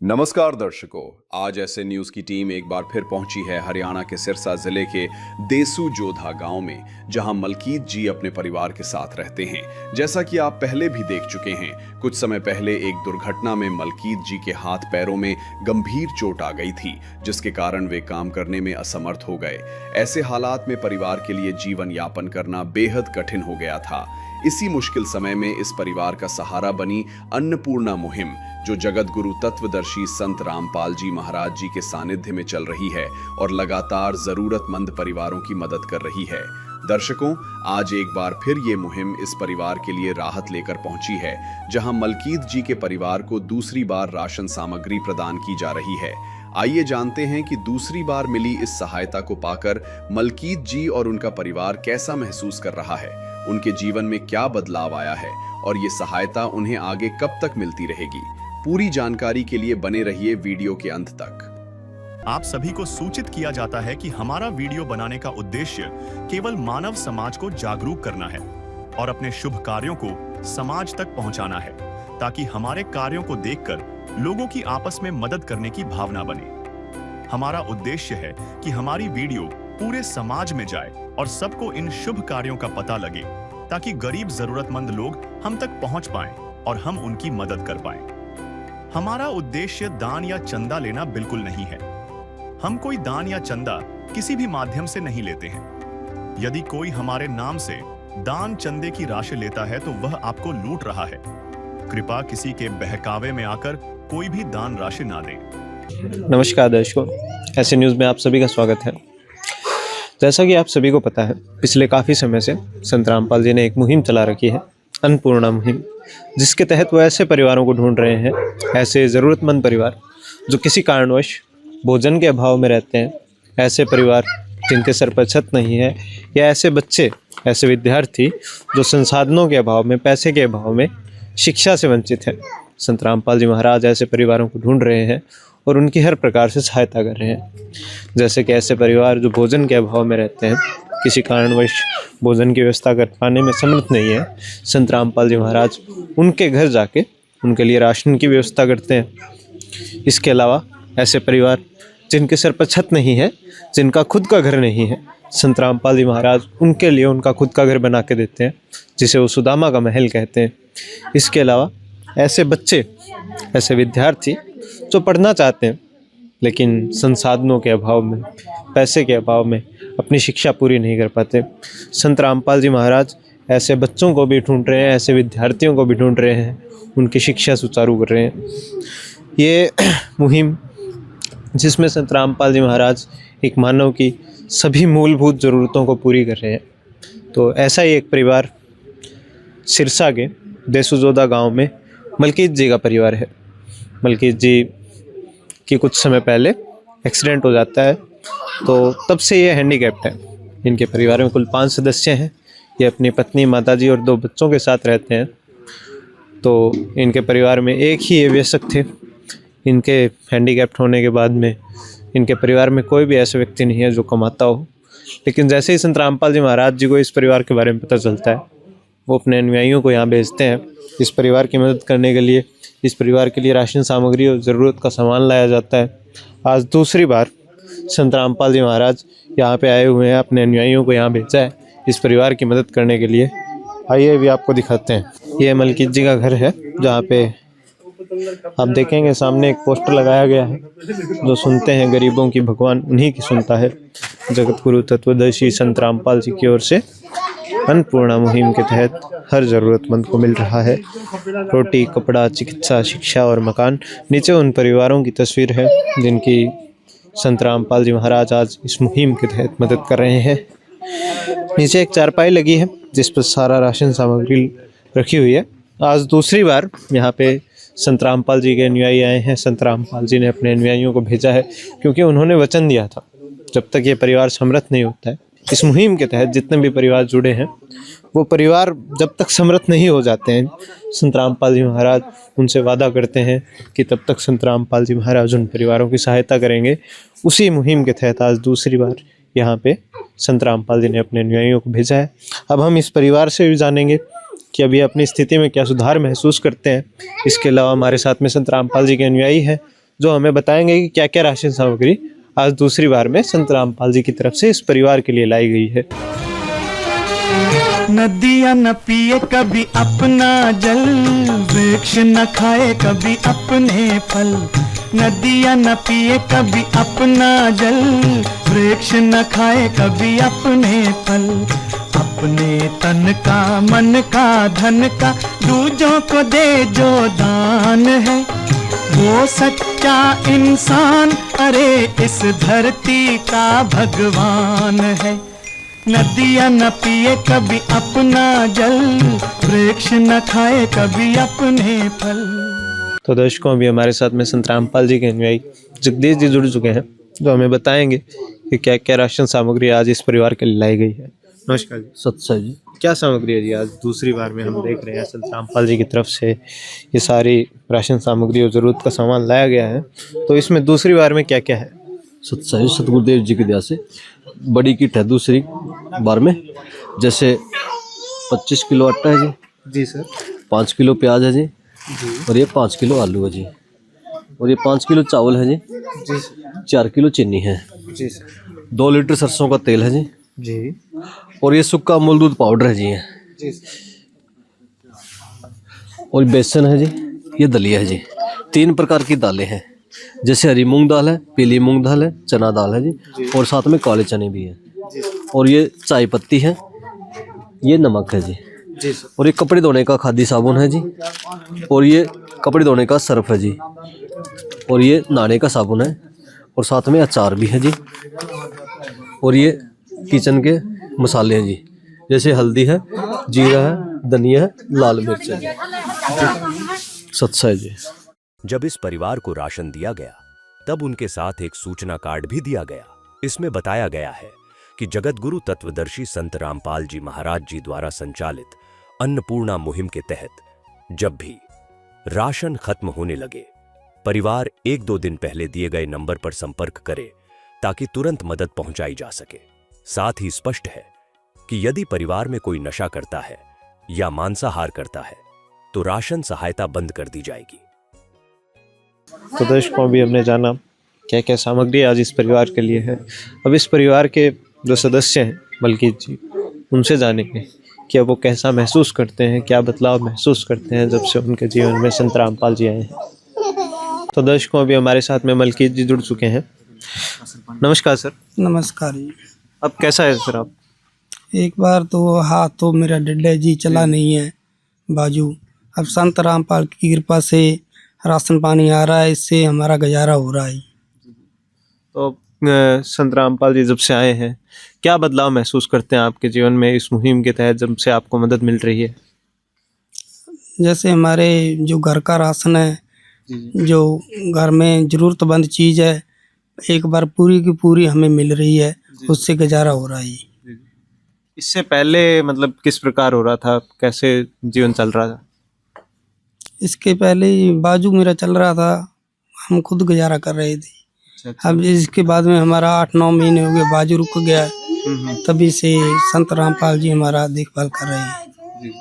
नमस्कार दर्शकों, आज ऐसे न्यूज की टीम एक बार फिर पहुंची है हरियाणा के सिरसा जिले के देसू जोधा गांव में, जहां मलकीत जी अपने परिवार के साथ रहते हैं। जैसा कि आप पहले भी देख चुके हैं, कुछ समय पहले एक दुर्घटना में मलकीत जी के हाथ पैरों में गंभीर चोट आ गई थी, जिसके कारण वे काम करने में असमर्थ हो गए। ऐसे हालात में परिवार के लिए जीवन यापन करना बेहद कठिन हो गया था। इसी मुश्किल समय में इस परिवार का सहारा बनी अन्नपूर्णा मुहिम, जो जगत गुरु तत्वदर्शी संत रामपाल जी महाराज जी के सानिध्य में चल रही है और लगातार जरूरतमंद परिवारों की मदद कर रही है। दर्शकों, आज एक बार फिर ये मुहिम इस परिवार के लिए राहत लेकर पहुंची है, जहां मलकीत जी के परिवार को दूसरी बार राशन सामग्री प्रदान की जा रही है। आइए जानते हैं कि दूसरी बार मिली इस सहायता को पाकर मलकीत जी और उनका परिवार कैसा महसूस कर रहा है, उनके जीवन में क्या बदलाव आया है और ये सहायता उन्हें आगे कब तक मिलती रहेगी। पूरी जानकारी के लिए बने रहिए वीडियो के अंत तक। आप सभी को सूचित किया जाता है कि हमारा वीडियो बनाने का उद्देश्य केवल मानव समाज को जागरूक करना है और अपने शुभ कार्यों को समाज तक पहुंचाना है, ताकि हमारे कार्यों को देखकर लोगों की आपस में मदद करने की भावना बने। हमारा उद्देश्य है कि हमारी वीडियो पूरे समाज में जाए और सबको इन शुभ कार्यों का पता लगे, ताकि गरीब जरूरतमंद लोग हम तक पहुंच पाएं और हम उनकी मदद कर पाएं। हमारा उद्देश्य दान या चंदा लेना बिल्कुल नहीं है। हम कोई दान या चंदा किसी भी माध्यम से नहीं लेते हैं। यदि कोई हमारे नाम से दान चंदे की राशि लेता है तो वह आपको लूट रहा है। कृपया किसी के बहकावे में आकर कोई भी दान राशि ना दें। नमस्कार दर्शकों, ऐसे न्यूज़ में आप सभी का स्वागत है। जैसा कि आप सभी को पता है, पिछले काफ़ी समय से संत रामपाल जी ने एक मुहिम चला रखी है, अन्नपूर्णा मुहिम, जिसके तहत वो ऐसे परिवारों को ढूंढ रहे हैं, ऐसे ज़रूरतमंद परिवार जो किसी कारणवश भोजन के अभाव में रहते हैं, ऐसे परिवार जिनके सर पर छत नहीं है, या ऐसे बच्चे, ऐसे विद्यार्थी जो संसाधनों के अभाव में, पैसे के अभाव में शिक्षा से वंचित हैं। संत रामपाल जी महाराज ऐसे परिवारों को ढूंढ रहे हैं और उनकी हर प्रकार से सहायता कर रहे हैं। जैसे कि ऐसे परिवार जो भोजन के अभाव में रहते हैं, किसी कारणवश भोजन की व्यवस्था कर पाने में समर्थ नहीं है, संत रामपाल जी महाराज उनके घर जाके उनके लिए राशन की व्यवस्था करते हैं। इसके अलावा ऐसे परिवार जिनके सर पर छत नहीं है, जिनका खुद का घर नहीं है, संत रामपाल जी महाराज उनके लिए उनका खुद का घर बना के देते हैं, जिसे वो सुदामा का महल कहते हैं। इसके अलावा ऐसे बच्चे, ऐसे विद्यार्थी जो पढ़ना चाहते हैं लेकिन संसाधनों के अभाव में, पैसे के अभाव में अपनी शिक्षा पूरी नहीं कर पाते, संत रामपाल जी महाराज ऐसे बच्चों को भी ढूंढ रहे हैं, ऐसे विद्यार्थियों को भी ढूंढ रहे हैं, उनकी शिक्षा सुचारू कर रहे हैं। ये मुहिम, जिसमें संत रामपाल जी महाराज एक मानव की सभी मूलभूत ज़रूरतों को पूरी कर रहे हैं। तो ऐसा ही एक परिवार सिरसा के देसू जोधा गाँव में मलकीत जी का परिवार है। मलकीत जी की कुछ समय पहले एक्सीडेंट हो जाता है, तो तब से ये हैंडीकैप्ड है। इनके परिवार में कुल 5 सदस्य हैं। ये अपनी पत्नी, माताजी और 2 बच्चों के साथ रहते हैं। तो इनके परिवार में एक ही ये वयस्क थे। इनके हैंडीकैप्ड होने के बाद में इनके परिवार में कोई भी ऐसा व्यक्ति नहीं है जो कमाता हो। लेकिन जैसे ही संत रामपाल जी महाराज जी को इस परिवार के बारे में पता चलता है, वो अपने अनुयायियों को यहाँ भेजते हैं इस परिवार की मदद करने के लिए। इस परिवार के लिए राशन सामग्री और ज़रूरत का सामान लाया जाता है। आज दूसरी बार संत रामपाल जी महाराज यहाँ पे आए हुए हैं, अपने अनुयायियों को यहाँ भेजा है इस परिवार की मदद करने के लिए। आइए अभी आपको दिखाते हैं। ये मलकीत जी का घर है, जहाँ पे आप देखेंगे सामने एक पोस्टर लगाया गया है, जो सुनते हैं गरीबों की भगवान उन्हीं की सुनता है। जगत गुरु तत्वदर्शी संत रामपाल जी की ओर से अन्नपूर्णा मुहिम के तहत हर ज़रूरतमंद को मिल रहा है रोटी, कपड़ा, चिकित्सा, शिक्षा और मकान। नीचे उन परिवारों की तस्वीर है जिनकी संत रामपाल जी महाराज आज इस मुहिम के तहत मदद कर रहे हैं। नीचे एक चारपाई लगी है जिस पर सारा राशन सामग्री रखी हुई है। आज दूसरी बार यहाँ पे संत रामपाल जी के अनुयायी आए हैं। संत रामपाल जी ने अपने अनुयायियों को भेजा है, क्योंकि उन्होंने वचन दिया था जब तक ये परिवार समर्थ नहीं होता है, इस मुहिम के तहत जितने भी परिवार जुड़े हैं, वो परिवार जब तक समर्थ नहीं हो जाते हैं, संत रामपाल जी महाराज उनसे वादा करते हैं कि तब तक संत रामपाल जी महाराज उन परिवारों की सहायता करेंगे। उसी मुहिम के तहत आज दूसरी बार यहाँ पे संत रामपाल जी ने अपने अनुयायियों को भेजा है। अब हम इस परिवार से भी जानेंगे कि अभी अपनी स्थिति में क्या सुधार महसूस करते हैं। इसके अलावा हमारे साथ में संत रामपाल जी के अनुयायी हैं जो हमें बताएंगे कि क्या क्या राशन सामग्री आज दूसरी बार में संत रामपाल जी की तरफ से इस परिवार के लिए लाई गई है। नदियाँ न पिए कभी अपना जल, वृक्ष न खाए कभी अपने फल। नदियाँ न पिए कभी अपना जल, वृक्ष न खाए कभी अपने फल। अपने तन का मन का धन का दूजों को दे जो दान है, वो सच्चा इंसान अरे इस धरती का भगवान है। नदियाँ न पिए कभी अपना जल, वृक्ष न खाए कभी अपने फल। तो दर्शकों, अभी हमारे साथ में संत रामपाल जी के अनुयायी जगदीश जी जुड़ चुके हैं, जो हमें बताएंगे कि क्या क्या राशन सामग्री आज इस परिवार के लिए लाई गई है। नमस्कार जी। सत्संग जी, क्या सामग्री है जी आज दूसरी बार में हम देख रहे हैं संत रामपाल जी की तरफ से ये सारी राशन सामग्री और ज़रूरत का सामान लाया गया है, तो इसमें दूसरी बार में क्या क्या है? सत्संग सतगुरुदेव जी की दया से बड़ी किट है दूसरी बार में। जैसे 25 किलो आटा है जी सर। 5 किलो प्याज है जी, और ये 5 किलो आलू है जी, और ये 5 किलो चावल है जी, 4 किलो चीनी है जी सर, 2 लीटर सरसों का तेल है जी, और ये सूखा अमूल दूध पाउडर है जी, और बेसन है जी, ये दलिया है जी। 3 प्रकार की दालें हैं, जैसे हरी मूंग दाल है, पीली मूंग दाल है, चना दाल है जी, और साथ में काले चने भी हैं, और ये चाय पत्ती है, ये नमक है जी, और ये कपड़े धोने का खादी साबुन है जी, और ये कपड़े धोने का सर्फ है जी, और ये नहाने का साबुन है, और साथ में अचार भी है जी, और ये किचन के मसाले हैं जी, जैसे हल्दी है, जीरा है, धनिया है, लाल मिर्च है जी। सत्संग जी। जब इस परिवार को राशन दिया गया तब उनके साथ एक सूचना कार्ड भी दिया गया। इसमें बताया गया है कि जगत गुरु तत्वदर्शी संत रामपाल जी महाराज जी द्वारा संचालित अन्नपूर्णा मुहिम के तहत जब भी राशन खत्म होने लगे, परिवार 1-2 दिन पहले दिए गए नंबर पर संपर्क करे ताकि तुरंत मदद पहुंचाई जा सके। साथ ही स्पष्ट है कि यदि परिवार में कोई नशा करता है या मांसाहार करता है तो राशन सहायता बंद कर दी जाएगी। तो दर्शकों, अभी हमने जाना क्या क्या सामग्री आज इस परिवार के लिए है। अब इस परिवार के जो सदस्य हैं मलकीत जी, उनसे जानेंगे कि अब वो कैसा महसूस करते हैं, क्या बदलाव महसूस करते हैं जब से उनके जीवन में संत रामपाल जी आए हैं। तो दर्शकों, अभी हमारे साथ में मलकीत जी जुड़ चुके हैं। नमस्कार सर। नमस्कार जी। अब कैसा है सर आप? एक बार तो हाथ तो मेरा डंडे जी चला नहीं है बाजू। अब संत रामपाल की कृपा से राशन पानी आ रहा है, इससे हमारा गुजारा हो रहा है। तो संत रामपाल जी जब से आए हैं, क्या बदलाव महसूस करते हैं आपके जीवन में इस मुहिम के तहत जब से आपको मदद मिल रही है? जैसे हमारे जो घर का राशन है, जो घर में ज़रूरतमंद चीज़ है, एक बार पूरी की पूरी हमें मिल रही है, उससे गुजारा हो रहा है। इससे पहले मतलब किस प्रकार हो रहा था, कैसे जीवन चल रहा था? इसके पहले बाजू मेरा चल रहा था, हम खुद गुजारा कर रहे थे। अब इसके बाद में हमारा 8-9 महीने हो गए, बाजू रुक गया, तभी से संत रामपाल जी हमारा देखभाल कर रहे हैं।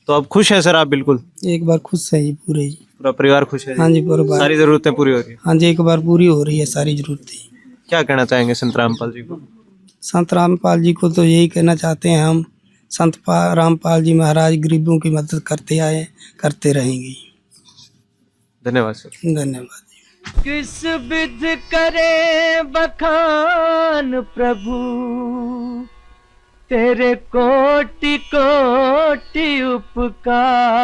तो अब खुश है सर आप? बिल्कुल एक बार खुश है जी, पूरे जी, पूरा परिवार खुश है? हाँ जी, पूरा सारी जरूरतें पूरी हो रही है? हाँ जी, एक बार पूरी हो रही है सारी जरूरतें। क्या कहना चाहेंगे संत रामपाल जी को? संत रामपाल जी को तो यही कहना चाहते हैं हम, संत रामपाल जी महाराज गरीबों की मदद करते आए, करते रहेंगे। धन्यवाद सर। धन्यवाद। किस विध करे बखान प्रभु, तेरे कोटि कोटि उपकार।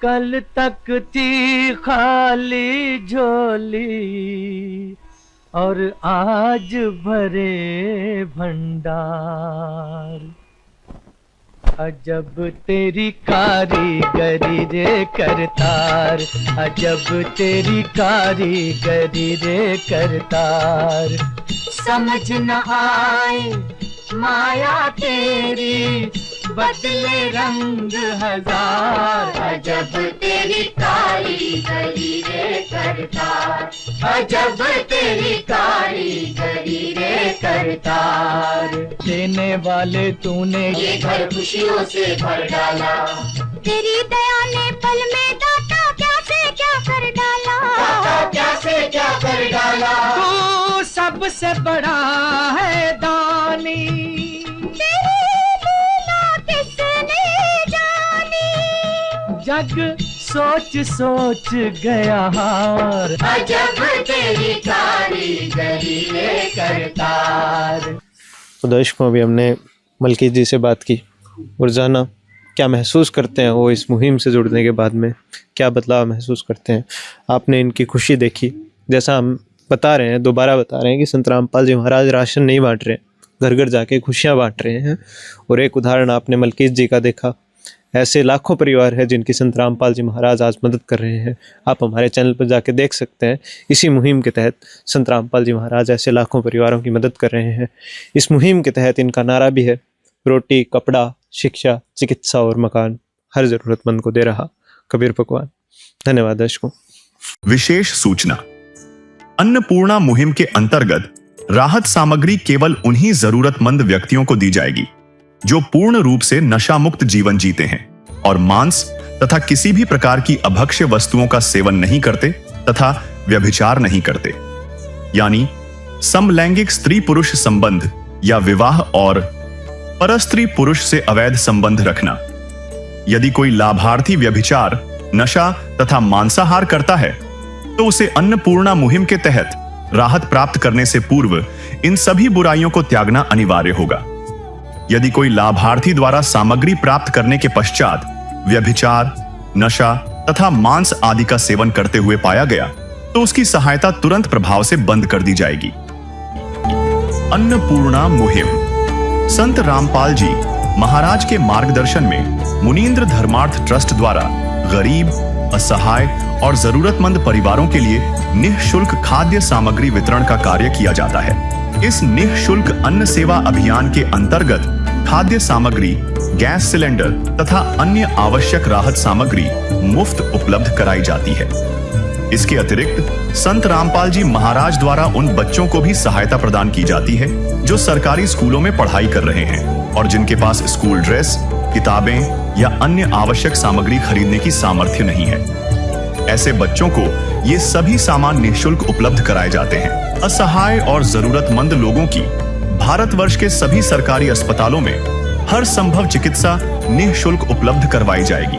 कल तक थी खाली झोली, और आज भरे भंडार। अजब तेरी कारीगरी रे करतार, अजब तेरी कारीगरी रे करतार। समझ न आए माया तेरी, बदले रंग हजार। अजब तेरी कारीगरी रे करतार, अजब तेरी कारीगरी रे करतार। देने वाले तूने ये घर खुशियों से भर डाला, तेरी दया ने पल में डाटा क्या से क्या कर डाला। सबसे बड़ा है दानी। जग सोच सोच गया हार, अजब तेरी कारीगरी है करतार। तो दर्शकों, अभी हमने मलकीत जी से बात की और जाना क्या महसूस करते हैं वो इस मुहिम से जुड़ने के बाद में, क्या बदलाव महसूस करते हैं। आपने इनकी खुशी देखी, जैसा हम बता रहे हैं, दोबारा बता रहे हैं कि संत रामपाल जी महाराज राशन नहीं बांट रहे हैं, घर घर जाके खुशियाँ बांट रहे हैं। और एक उदाहरण आपने मलकीत जी का देखा। ऐसे लाखों परिवार है जिनकी संत रामपाल जी महाराज आज मदद कर रहे हैं। आप हमारे चैनल पर जाके देख सकते हैं। इसी मुहिम के तहत संत रामपाल जी महाराज ऐसे लाखों परिवारों की मदद कर रहे हैं। इस मुहिम के तहत इनका नारा भी है, रोटी, कपड़ा, शिक्षा, चिकित्सा और मकान हर जरूरतमंद को दे रहा कबीर भगवान। धन्यवाद दर्शकों। विशेष सूचना, अन्नपूर्णा मुहिम के अंतर्गत राहत सामग्री केवल उन्हीं जरूरतमंद व्यक्तियों को दी जाएगी जो पूर्ण रूप से नशा मुक्त जीवन जीते हैं और मांस तथा किसी भी प्रकार की अभक्ष्य वस्तुओं का सेवन नहीं करते तथा व्यभिचार नहीं करते, यानी समलैंगिक स्त्री पुरुष संबंध या विवाह और परस्त्री पुरुष से अवैध संबंध रखना। यदि कोई लाभार्थी व्यभिचार, नशा तथा मांसाहार करता है तो उसे अन्नपूर्णा मुहिम के तहत राहत प्राप्त करने से पूर्व इन सभी बुराइयों को त्यागना अनिवार्य होगा। यदि कोई लाभार्थी द्वारा सामग्री प्राप्त करने के पश्चात व्यभिचार, नशा तथा मांस आदि का सेवन करते हुए पाया गया तो उसकी सहायता तुरंत प्रभाव से बंद कर दी जाएगी। अन्नपूर्णा मुहिम संत रामपाल जी महाराज के मार्गदर्शन में मुनींद्र धर्मार्थ ट्रस्ट द्वारा गरीब, असहाय और जरूरतमंद परिवारों के लिए निःशुल्क खाद्य सामग्री वितरण का कार्य किया जाता है। इस निःशुल्क अन्न सेवा अभियान के अंतर्गत खाद्य सामग्री, गैस सिलेंडर तथा अन्य आवश्यक राहत सामग्री मुफ्त उपलब्ध कराई जाती है। इसके अतिरिक्त संत रामपाल जी महाराज द्वारा उन बच्चों को भी सहायता प्रदान की जाती है जो सरकारी स्कूलों में पढ़ाई कर रहे हैं और जिनके पास स्कूल ड्रेस, किताबें या अन्य आवश्यक सामग्री खरीदने की सामर्थ्य नहीं है। ऐसे बच्चों को ये सभी सामान निःशुल्क उपलब्ध कराए जाते हैं। असहाय और जरूरतमंद लोगों की भारतवर्ष के सभी सरकारी अस्पतालों में हर संभव चिकित्सा निःशुल्क उपलब्ध करवाई जाएगी,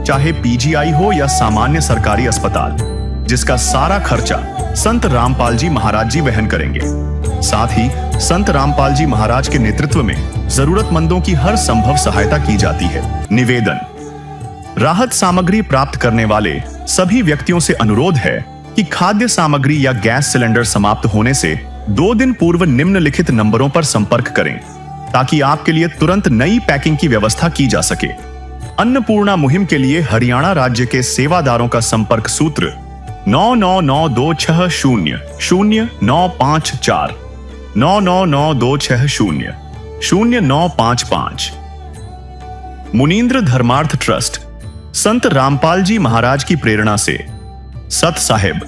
चाहे पीजीआई हो या सामान्य सरकारी अस्पताल, जिसका सारा खर्चा संत रामपाल जी महाराज जी वहन करेंगे। साथ ही संत रामपाल जी महाराज के नेतृत्व में जरूरतमंदों की हर संभव सहायता की जाती है। निवेदन, राहत सामग्री प्राप्त करने वाले सभी व्यक्तियों से अनुरोध है कि खाद्य सामग्री या गैस सिलेंडर समाप्त होने से 2 दिन पूर्व निम्नलिखित नंबरों पर संपर्क करें ताकि आपके लिए तुरंत नई पैकिंग की व्यवस्था की जा सके। अन्नपूर्णा मुहिम के लिए हरियाणा राज्य के सेवादारों का संपर्क सूत्र 9992600954 9992600955। मुनींद्र धर्मार्थ ट्रस्ट संत रामपाल जी महाराज की प्रेरणा से सत साहिब